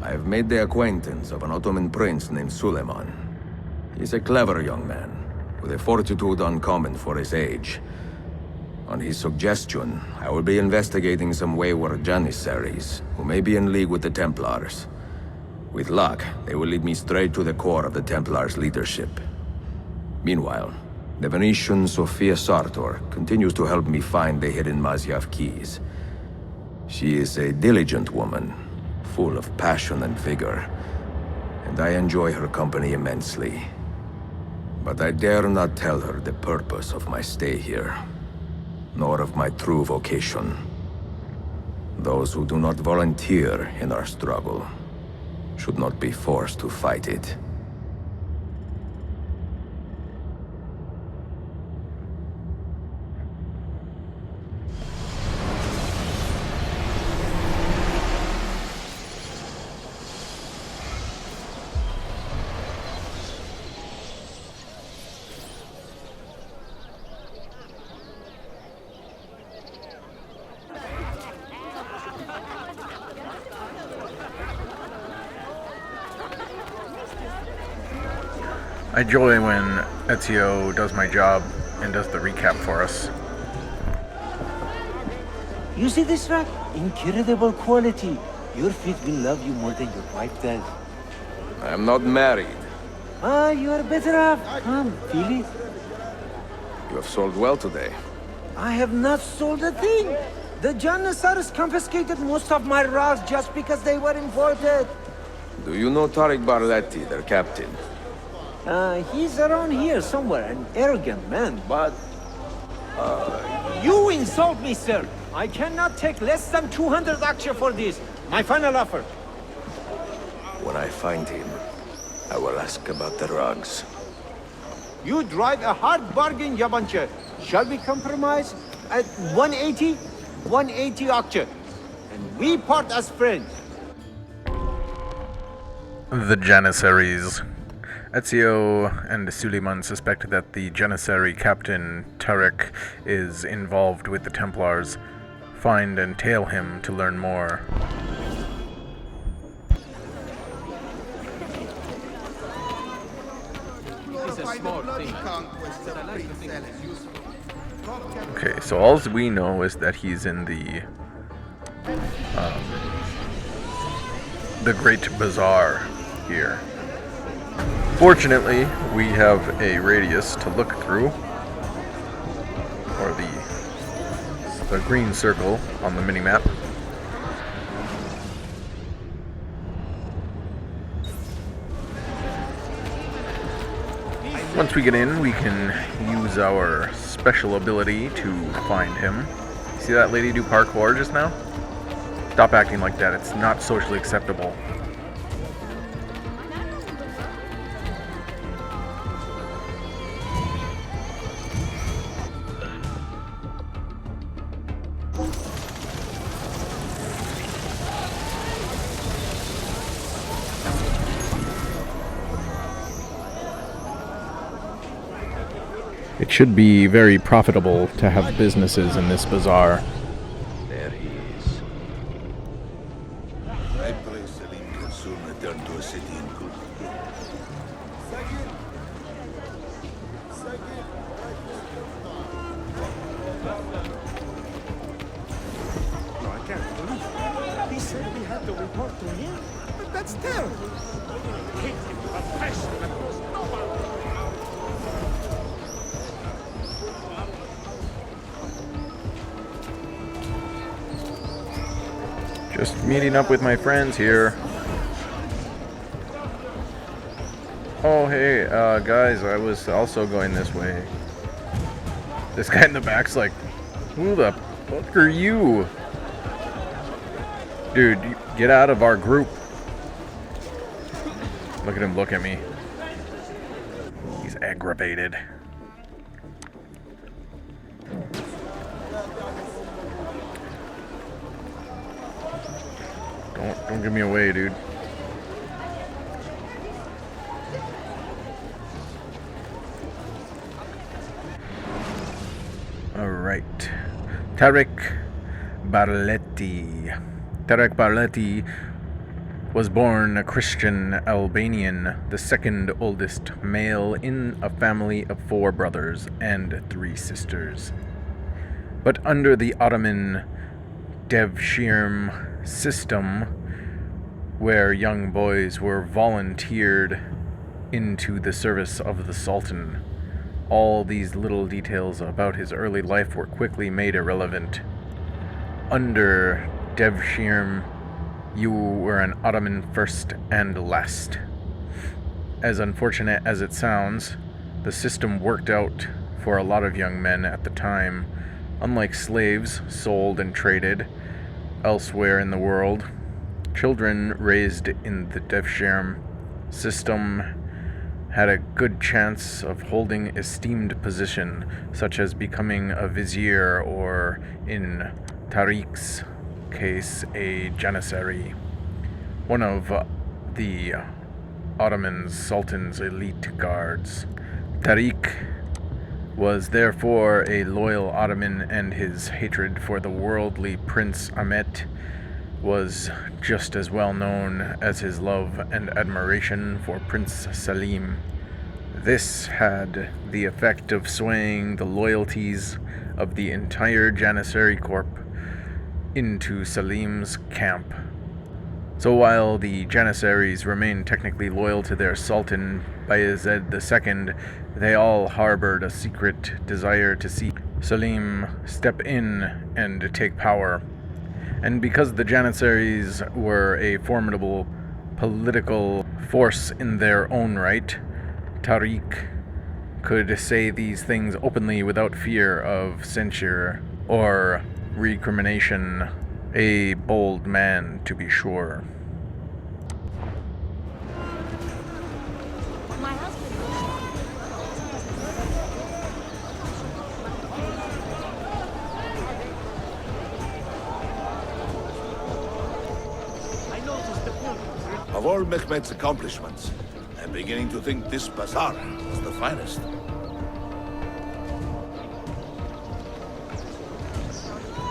I have made the acquaintance of an Ottoman prince named Suleiman. He's a clever young man, with a fortitude uncommon for his age. On his suggestion, I will be investigating some wayward janissaries, who may be in league with the Templars. With luck, they will lead me straight to the core of the Templars' leadership. Meanwhile, the Venetian Sofia Sartor continues to help me find the hidden Mazyav keys. She is a diligent woman, full of passion and vigor, and I enjoy her company immensely. But I dare not tell her the purpose of my stay here, nor of my true vocation. Those who do not volunteer in our struggle should not be forced to fight it. I enjoy when Ezio does my job and does the recap for us. You see this rack? Incredible quality. Your feet will love you more than your wife does. I am not married. Ah, you are better off. Come, feel it. You have sold well today. I have not sold a thing. The Janissaries confiscated most of my rugs just because they were imported. Do you know Tarik Barleti, their captain? He's around here somewhere, an arrogant man, but... You insult me, sir! I cannot take less than 200 aksha for this. My final offer. When I find him, I will ask about the rugs. You drive a hard bargain, Yabanche. Shall we compromise at 180? 180 aksha. And we part as friends. The Janissaries. Ezio and Suleiman suspect that the Janissary captain Tarik is involved with the Templars. Find and tail him to learn more. Okay, so all we know is that he's in the Great Bazaar here. Fortunately, we have a radius to look through, or the green circle on the minimap. Once we get in, we can use our special ability to find him. See that lady do parkour just now? Stop acting like that, it's not socially acceptable. It should be very profitable to have businesses in this bazaar. There he is. I pray Selim can soon return to a city in good. No, I can't believe it. He said we had to report to him? But that's terrible. Hate him with a passion that goes nowhere. Just meeting up with my friends here. Oh, hey, guys, I was also going this way. This guy in the back's like, who the fuck are you? Dude, get out of our group. Look at him look at me. He's aggravated. Don't give me away, dude. Alright. Tarik Barleti. Tarik Barleti was born a Christian Albanian, the second oldest male in a family of 4 brothers and 3 sisters. But under the Ottoman Devshirme system, where young boys were volunteered into the service of the Sultan, all these little details about his early life were quickly made irrelevant. Under Devshirme, you were an Ottoman first and last. As unfortunate as it sounds, the system worked out for a lot of young men at the time. Unlike slaves sold and traded elsewhere in the world, children raised in the Devshirme system had a good chance of holding esteemed position, such as becoming a vizier or, in Tarik's case, a janissary, one of the Ottoman Sultan's elite guards. Tarik was therefore a loyal Ottoman, and his hatred for the worldly Prince Ahmet was just as well known as his love and admiration for Prince Selim. This had the effect of swaying the loyalties of the entire Janissary Corps into Selim's camp. So while the Janissaries remained technically loyal to their Sultan Bayezid II, they all harbored a secret desire to see Selim step in and take power. And because the Janissaries were a formidable political force in their own right, Tarik could say these things openly without fear of censure or recrimination. A bold man, to be sure. My husband. Of all Mehmet's accomplishments, I'm beginning to think this bazaar was the finest.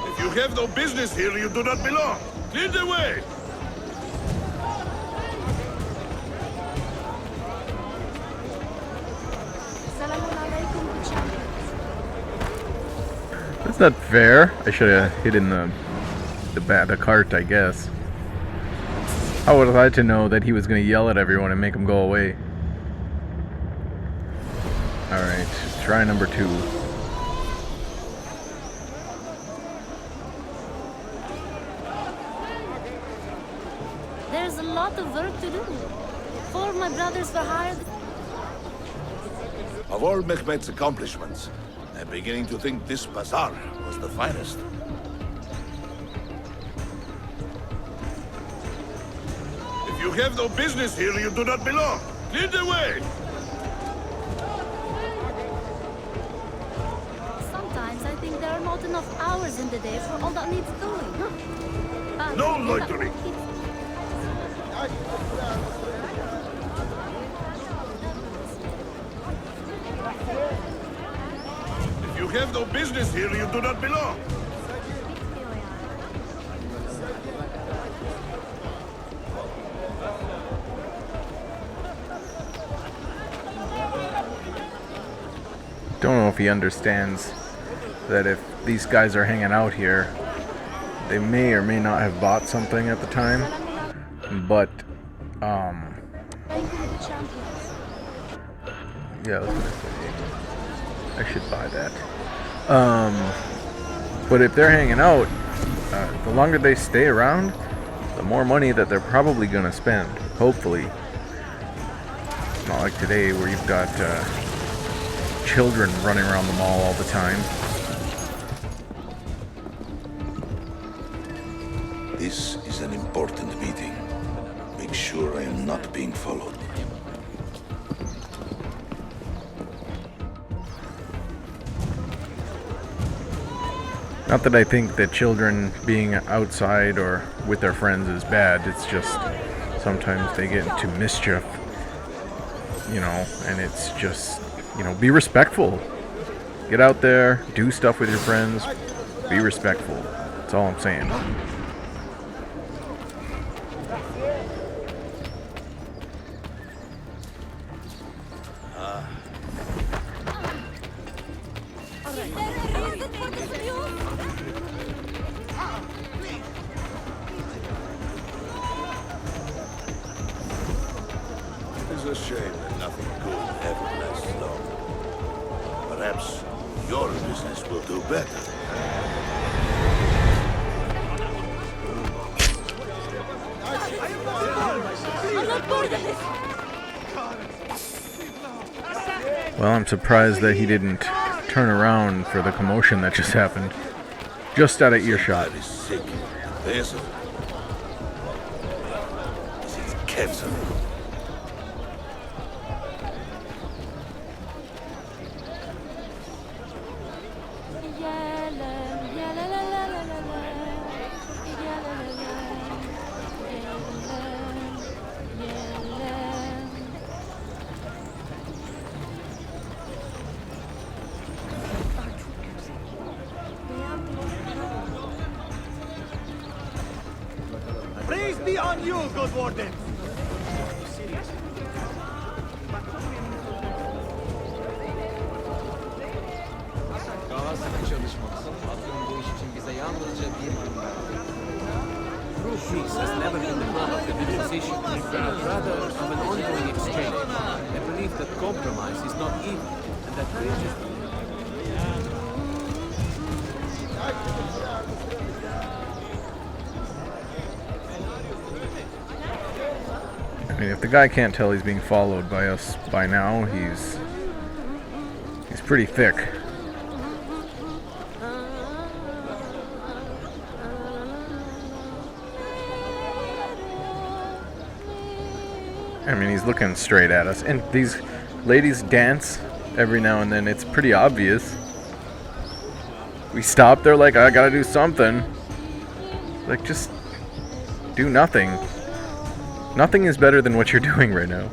If you have no business here, you do not belong. Clear the way! That's not fair. I should have hidden the cart, I guess. How was I to know that he was going to yell at everyone and make them go away? Alright, try number 2. There's a lot of work to do. 4 of my brothers were hired. Of all Mehmet's accomplishments, I'm beginning to think this bazaar was the finest. If you have no business here, you do not belong. Clear the way! Sometimes I think there are not enough hours in the day for all that needs doing. But No loitering! If you have no business here, you do not belong. Don't know if he understands that if these guys are hanging out here, they may or may not have bought something at the time, but yeah, I was gonna say I should buy that. But if they're hanging out, the longer they stay around, the more money that they're probably gonna spend. Hopefully, not like today where you've got children running around the mall all the time. This is an important meeting. Make sure I am not being followed. Not that I think that children being outside or with their friends is bad, it's just sometimes they get into mischief, you know, and it's just, you know, be respectful. Get out there, do stuff with your friends, be respectful. That's all I'm saying. a shame that nothing good ever lasts long. Perhaps your business will do better. I'm not bored of this. Well, I'm surprised that he didn't turn around for the commotion that just happened. Just out of earshot. That is sick. This is cancer. Praise be on you, good warden. True peace has never been the goal of the negotiation, but rather of an ongoing exchange. I believe that compromise is not evil, and that bridges. I mean, if the guy can't tell he's being followed by us by now, he's pretty thick. I mean, he's looking straight at us. And these ladies dance every now and then. It's pretty obvious. We stop, they're like, I gotta do something. Like, just do nothing. Nothing is better than what you're doing right now.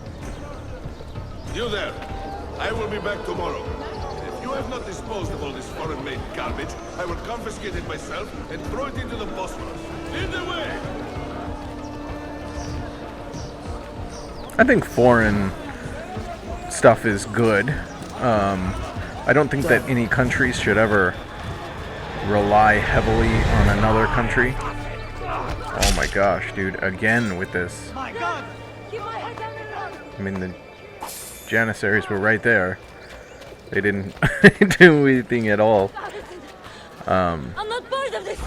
You there. I will be back tomorrow. If you have not disposed of all this foreign-made garbage, I will confiscate it myself and throw it into the Bosphorus. Lead the way! I think foreign stuff is good. I don't think that any countries should ever rely heavily on another country. Oh my gosh, dude, again with this. My God! I mean, the janissaries were right there. They didn't do anything at all. I'm not part of this.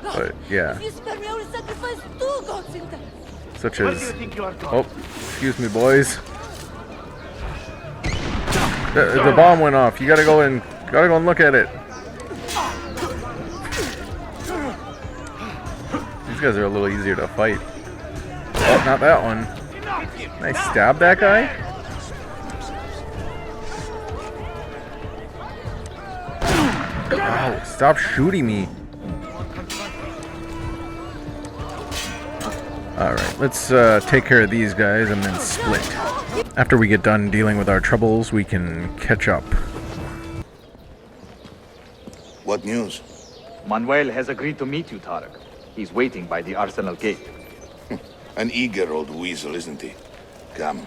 But yeah, If you spare me, I will sacrifice 2 gods in that. such Where do you as... think you are going? Oh, excuse me, boys. The bomb went off. You gotta go and look at it. These guys are a little easier to fight. Oh, not that one. Nice stab that guy. Ow, stop shooting me. Alright, let's take care of these guys and then split. After we get done dealing with our troubles, we can catch up. What news? Manuel has agreed to meet you, Tarik. He's waiting by the Arsonal gate. An eager old weasel, isn't he? Come.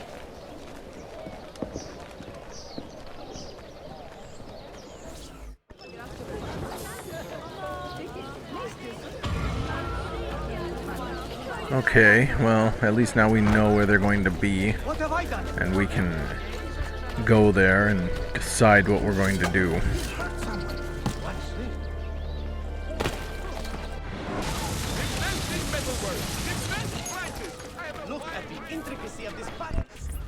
Okay, well, at least now we know where they're going to be, What have I done? and we can go there and decide what we're going to do. Look at the intricacy of this pattern.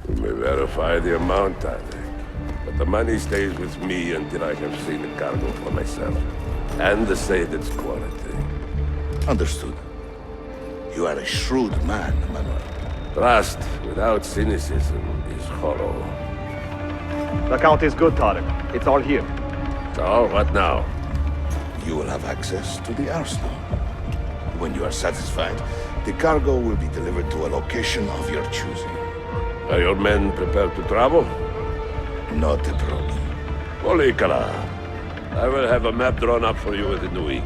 We may verify the amount, Tarik, but the money stays with me until I have seen the cargo for myself, and the say its quality. Understood. You are a shrewd man, Manuel. Trust without cynicism is hollow. The count is good, Tarik. It's all here. So, what now? You will have access to the Arsonal. When you are satisfied, the cargo will be delivered to a location of your choosing. Are your men prepared to travel? Not a problem. Polikala, I will have a map drawn up for you within the week.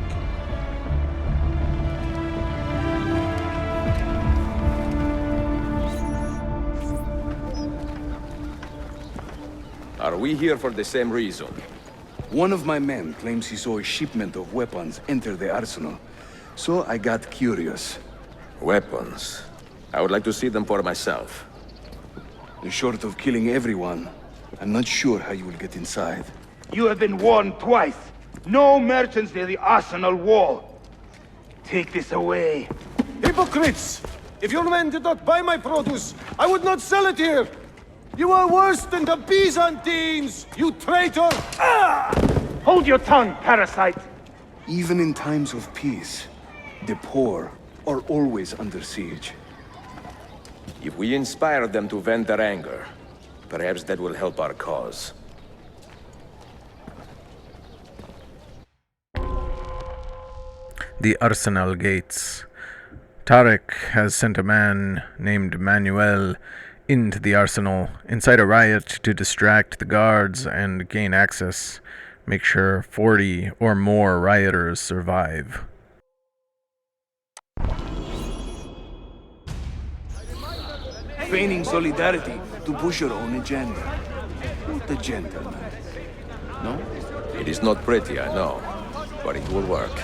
Are we here for the same reason? One of my men claims he saw a shipment of weapons enter the arsenal, so I got curious. Weapons. I would like to see them for myself. Short of killing everyone, I'm not sure how you will get inside. You have been warned twice. No merchants near the Arsenal wall. Take this away. Hypocrites! If your men did not buy my produce, I would not sell it here! You are worse than the Byzantines, you traitor! Hold your tongue, parasite! Even in times of peace, the poor are always under siege. If we inspire them to vent their anger, perhaps that will help our cause. The Arsenal gates. Tarik has sent a man named Manuel into the arsenal, incite a riot to distract the guards and gain access. Make sure 40 or more rioters survive. Feigning solidarity to push your own agenda. What a gentleman. No? It is not pretty, I know, but it will work.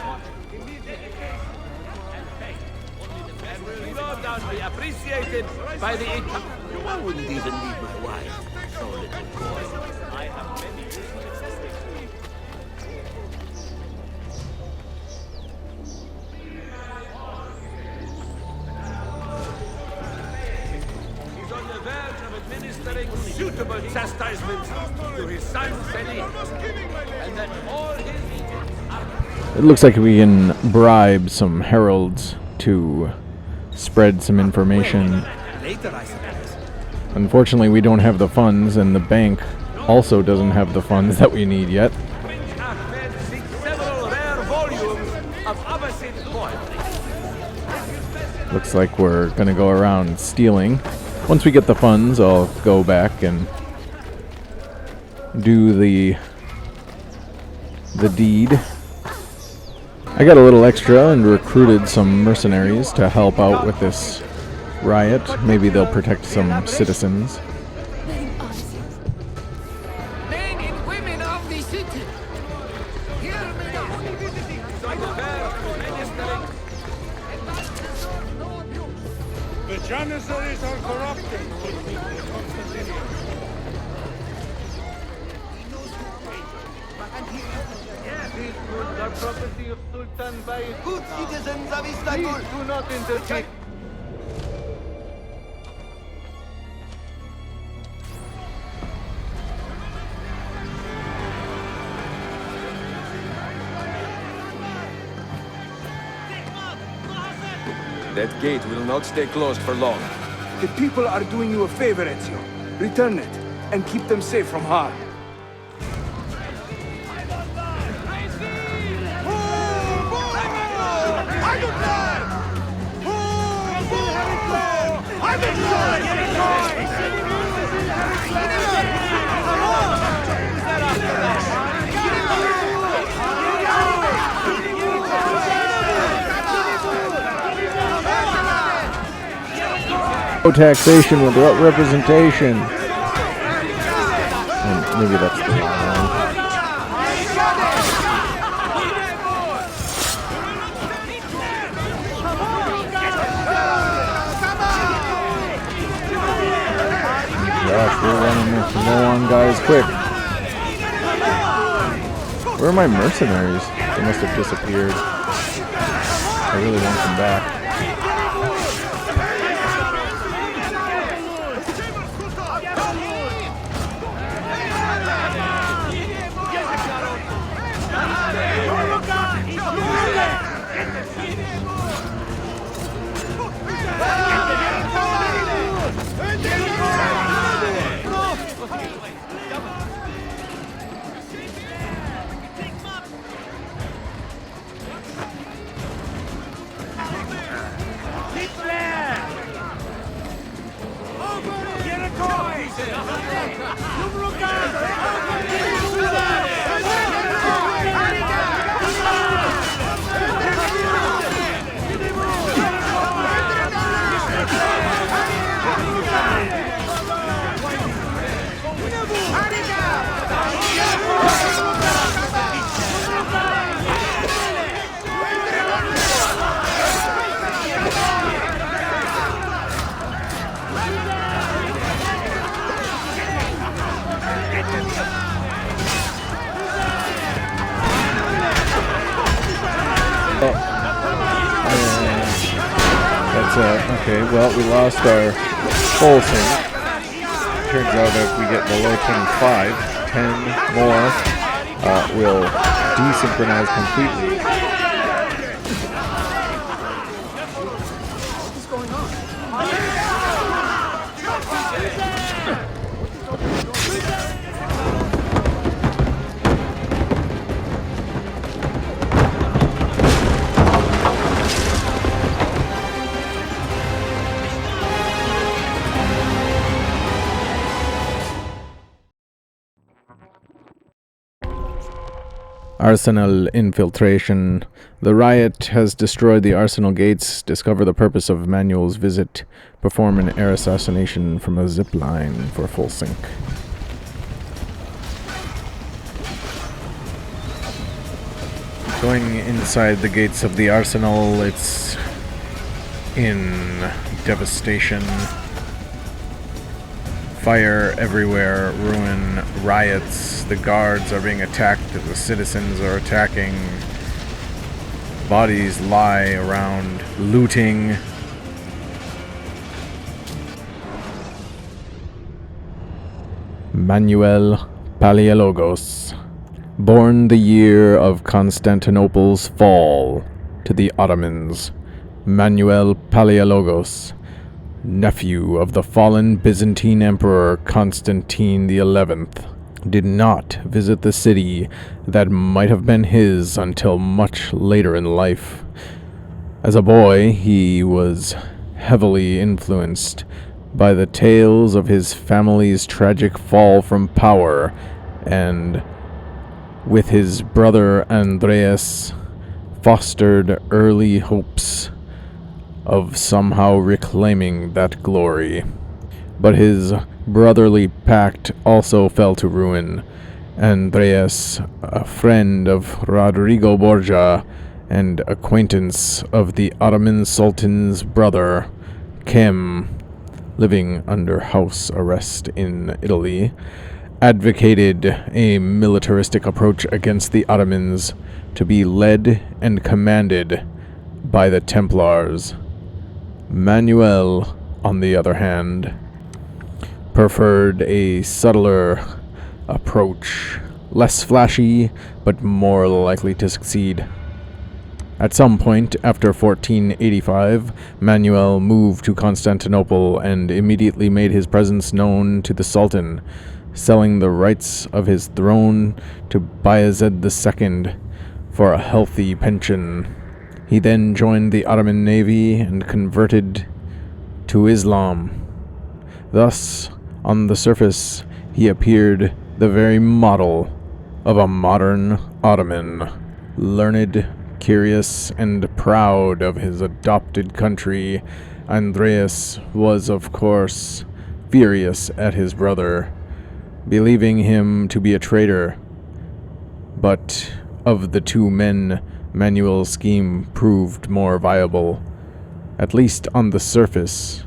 Be appreciated by the I wouldn't even leave my wife. So little boy. I have many. He's on the verge of administering suitable chastisement to his son Tarik, and that all his. It looks like we can bribe some heralds to spread some information. Unfortunately, we don't have the funds, and the bank also doesn't have the funds that we need yet. Looks like we're gonna go around stealing. Once we get the funds, I'll go back and do the deed. I got a little extra and recruited some mercenaries to help out with this riot. Maybe they'll protect some citizens. Men and women of the city, hear me now. The janissaries are corrupted. These goods are property of Sultan Bayezid. Good citizens of Istanbul, please do not interfere. That gate will not stay closed for long. The people are doing you a favor, Ezio. Return it, and keep them safe from harm. No taxation without representation. Maybe that's the wrong one. Gosh, we're running this low on guys quick. Where are my mercenaries? They must have disappeared. I really want them back. Okay, well, we lost our full sync. Turns out if we get below 25, 10 more will desynchronize completely. Arsonal infiltration. The riot has destroyed the Arsonal gates. Discover the purpose of Manuel's visit. Perform an air assassination from a zip line for full sync. Going inside the gates of the Arsonal, it's in devastation. Fire everywhere, ruin, riots, the guards are being attacked, the citizens are attacking, bodies lie around, looting. Manuel Palialogos, born the year of Constantinople's fall to the Ottomans. Manuel Palialogos, nephew of the fallen Byzantine Emperor Constantine XI, did not visit the city that might have been his until much later in life. As a boy, he was heavily influenced by the tales of his family's tragic fall from power, and with his brother Andreas, fostered early hopes of somehow reclaiming that glory. But his brotherly pact also fell to ruin. Andreas, a friend of Rodrigo Borgia and acquaintance of the Ottoman Sultan's brother, Kim, living under house arrest in Italy, advocated a militaristic approach against the Ottomans to be led and commanded by the Templars. Manuel, on the other hand, preferred a subtler approach, less flashy, but more likely to succeed. At some point after 1485, Manuel moved to Constantinople and immediately made his presence known to the Sultan, selling the rights of his throne to Bayezid II for a healthy pension. He then joined the Ottoman navy and converted to Islam. Thus, on the surface, he appeared the very model of a modern Ottoman, learned, curious, and proud of his adopted country. Andreas was, of course, furious at his brother, believing him to be a traitor. But of the two men, Manuel's scheme proved more viable, at least on the surface.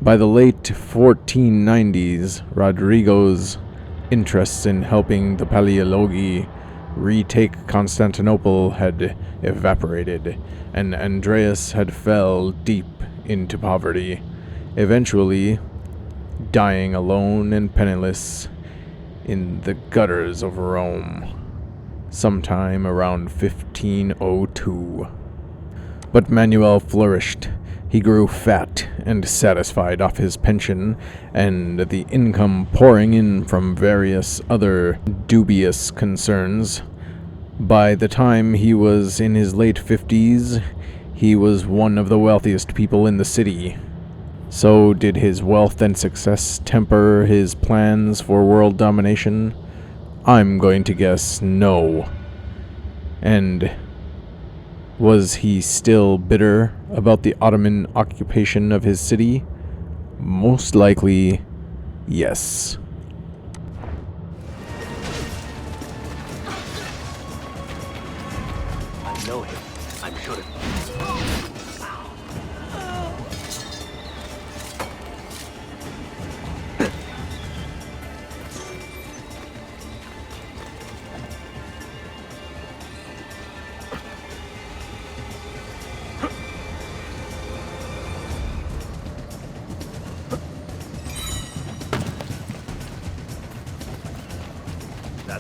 By the late 1490s, Rodrigo's interests in helping the Palialogi retake Constantinople had evaporated, and Andreas had fell deep into poverty, eventually dying alone and penniless in the gutters of Rome, sometime around 1502. But Manuel flourished. He grew fat and satisfied off his pension, and the income pouring in from various other dubious concerns. By the time he was in his late 50s, he was one of the wealthiest people in the city. So did his wealth and success temper his plans for world domination? I'm going to guess no. And was he still bitter about the Ottoman occupation of his city? Most likely, yes. I know him. I'm sure of it.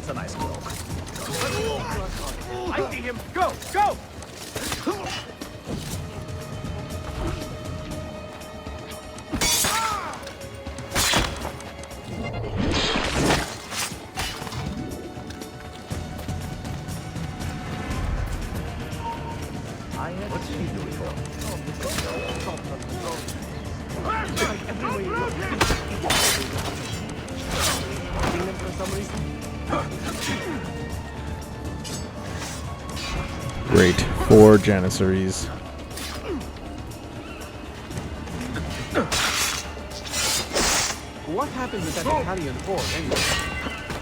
That's a nice cloak. I see him! Go! Go! What's she doing? For some reason. Great. 4 janissaries. What happened with that Italian fort anyway?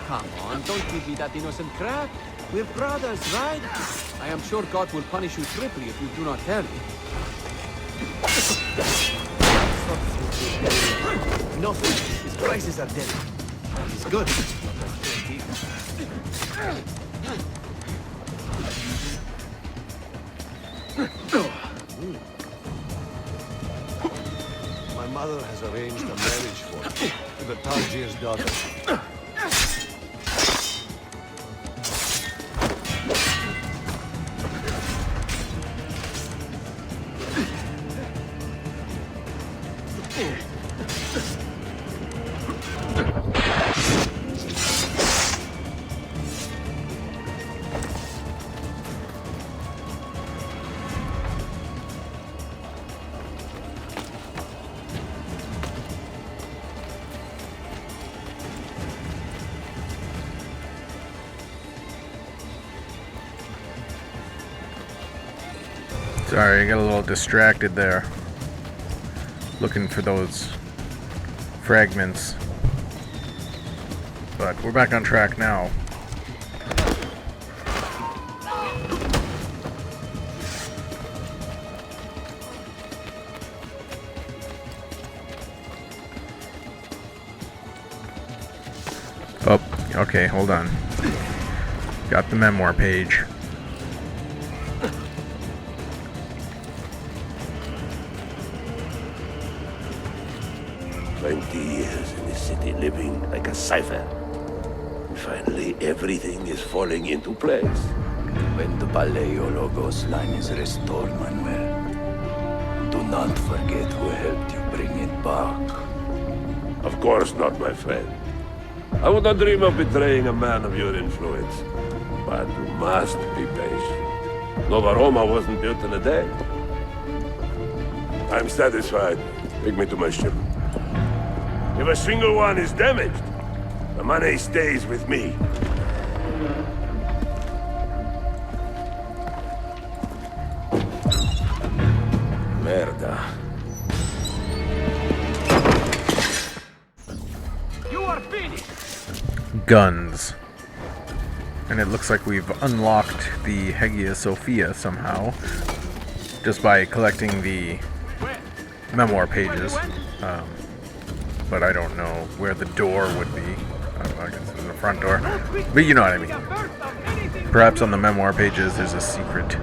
Come on, don't give me that innocent crap. We're brothers, right? I am sure God will punish you triply if you do not tell me. Nothing. His prices are dead. He's good. My mother has arranged a marriage for me with the Tajir's daughter. Sorry, I got a little distracted there. Looking for those fragments. But we're back on track now. Oh, okay, hold on. Got the memoir page. Years in this city living like a cipher. And finally, everything is falling into place. When the Palialogos line is restored, Manuel, do not forget who helped you bring it back. Of course not, my friend. I would not dream of betraying a man of your influence. But you must be patient. Nova Roma wasn't built in a day. I'm satisfied. Take me to my ship. If a single one is damaged, the money stays with me. Merda. You are finished! Guns. And it looks like we've unlocked the Hagia Sofia somehow. Just by collecting the memoir pages. But I don't know where the door would be. I guess it's the front door. But you know what I mean. Perhaps on the memoir pages there's a secret.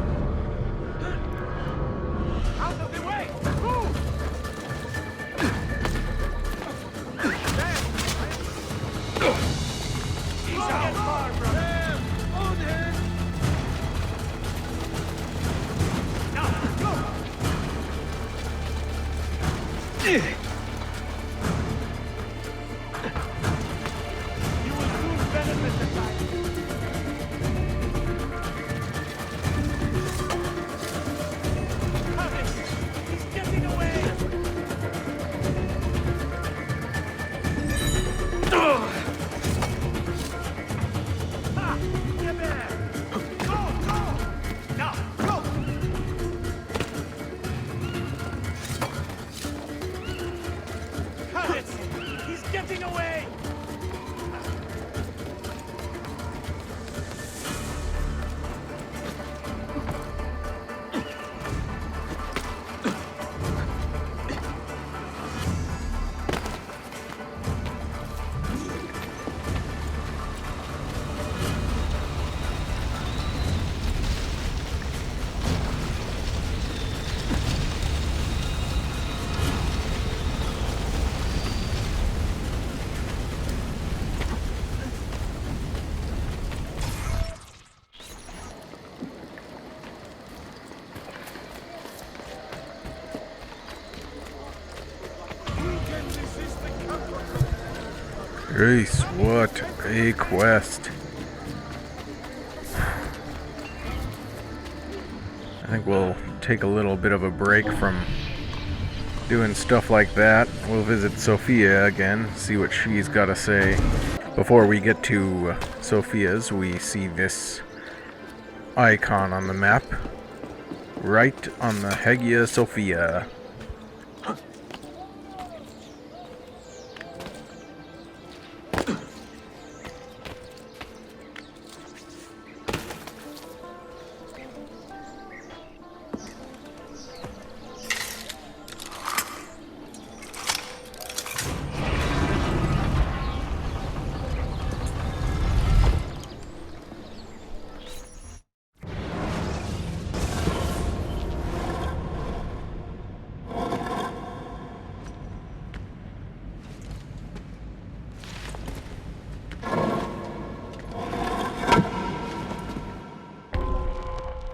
Jeez, what a quest. I think we'll take a little bit of a break from doing stuff like that. We'll visit Sofia again, see what she's got to say. Before we get to Sofia's, we see this icon on the map, right on the Hagia Sofia.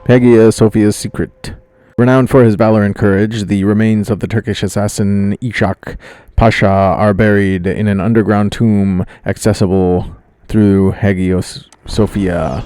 Hagia Sofia's secret. Renowned for his valor and courage, the remains of the Turkish assassin Ishak Pasha are buried in an underground tomb accessible through Hagia Sophia.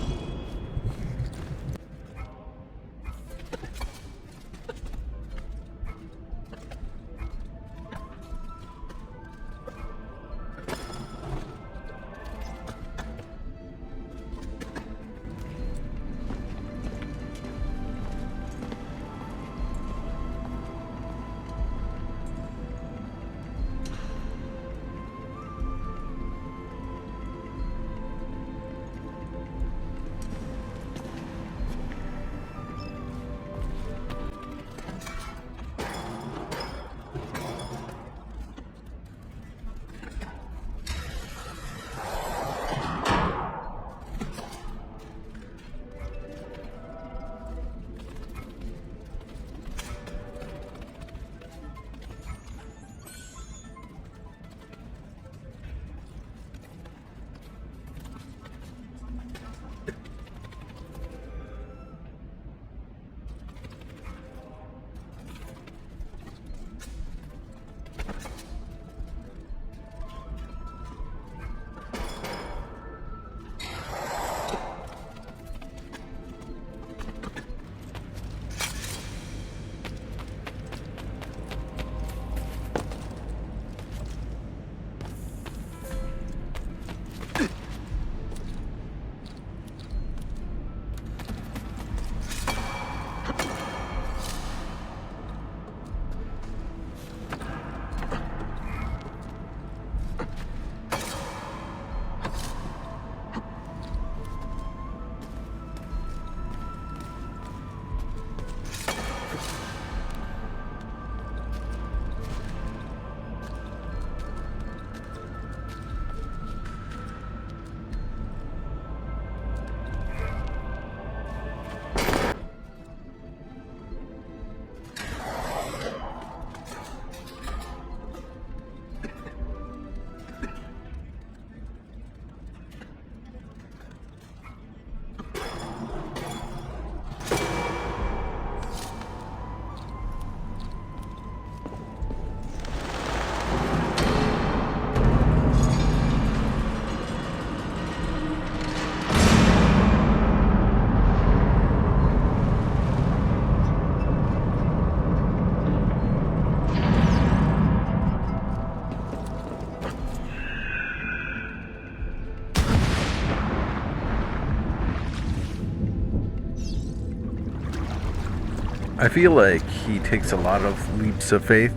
I feel like he takes a lot of leaps of faith,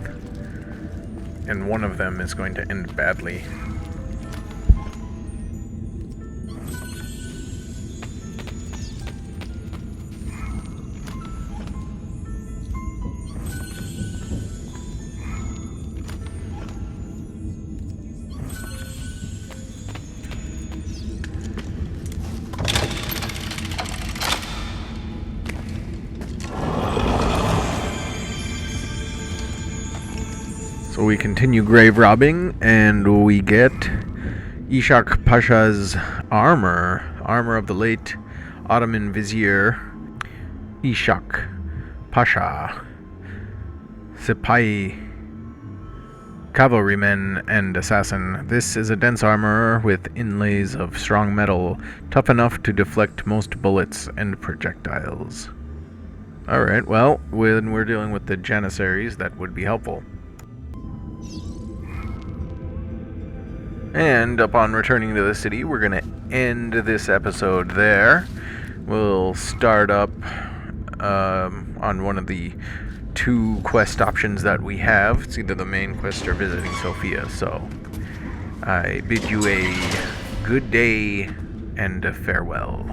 and one of them is going to end badly. So we continue grave robbing, and we get Ishak Pasha's armor of the late Ottoman Vizier Ishak Pasha, Sipahi Cavalryman and assassin. This is a dense armor with inlays of strong metal, tough enough to deflect most bullets and projectiles. Alright, well, when we're dealing with the janissaries, that would be helpful. And upon returning to the city, we're going to end this episode there. We'll start up on one of the 2 quest options that we have. It's either the main quest or visiting Sofia. So I bid you a good day and a farewell.